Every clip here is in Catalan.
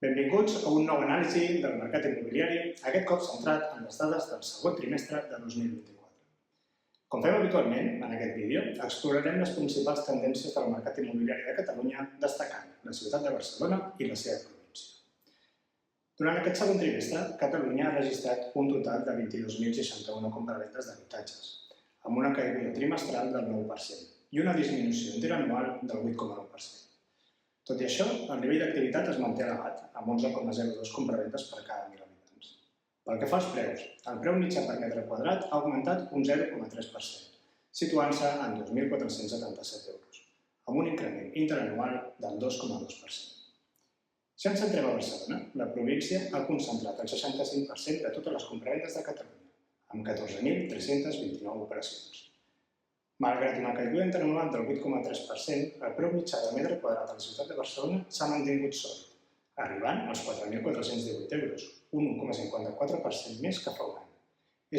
Benvinguts a un nou anàlisi del mercat immobiliari, aquest cop centrat en les dades del segon trimestre de 2024. Com fem habitualment, en aquest vídeo, explorarem les principals tendències del mercat immobiliari de Catalunya, destacant la ciutat de Barcelona i la seva província. Durant aquest segon trimestre, Catalunya ha registrat un total de 22.061 compravendes d'habitatges, amb una caiguda trimestral del 9% i una disminució interanual del 8,9%. Tot i això, el nivell d'activitat es manté elevat, amb 11,02 compravendes per cada 1.000 habitants. Pel que fa als preus, el preu mitjà per metre quadrat ha augmentat un 0,3%, situant-se en 2.477 euros, amb un increment interanual del 2,2%. Si ens centrem a Barcelona, la província ha concentrat el 65% de totes les compravendes de Catalunya, amb 14.329 operacions. Malgrat una caiguda interanual del 8,3%, el preu mitjà del metre quadrat a la ciutat de Barcelona s'ha mantingut sòlid, arribant als 4.418 euros, un 1,54% més que fa un any.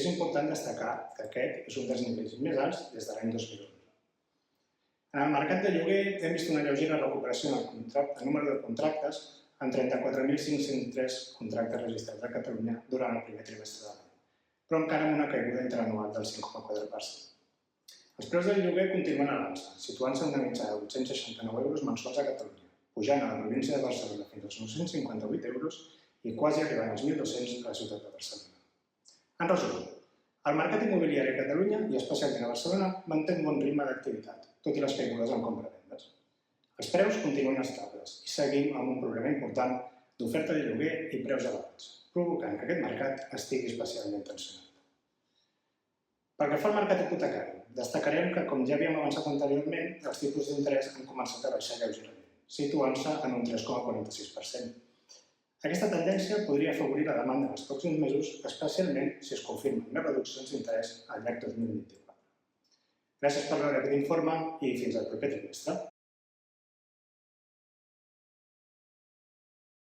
És important destacar que aquest és un dels nivells més alts des de l'any 2011. En el mercat de lloguer hem vist una lleugera recuperació en el número de contractes, amb 34.503 contractes registrats a Catalunya durant el primer trimestre de l'any, però encara amb una caiguda interanual del 5,4%. Els preus del lloguer continuen a l'alça, situant-se en una mitjana de 869 euros mensuals a Catalunya, pujant a la província de Barcelona fins als 958 euros i quasi arribant als 1.200 a la ciutat de Barcelona. En resum, el mercat immobiliari a Catalunya, i especialment a Barcelona, manté un bon ritme d'activitat, tot i les caigudes en compra-vendes. Els preus continuen estables i seguim amb un problema important d'oferta de lloguer i preus elevats, provocant que aquest mercat estigui especialment tensionat. Pel que fa al mercat hipotecari, destacarem que, com ja havíem avançat anteriorment, els tipus d'interès han començat a baixar lleugerament, situant-se en un 3,46%. Aquesta tendència podria afavorir la demanda en els pròxims mesos, especialment si es confirmen més reduccions d'interès al llarg 2024. Gràcies per veure aquest informe i fins al proper trimestre.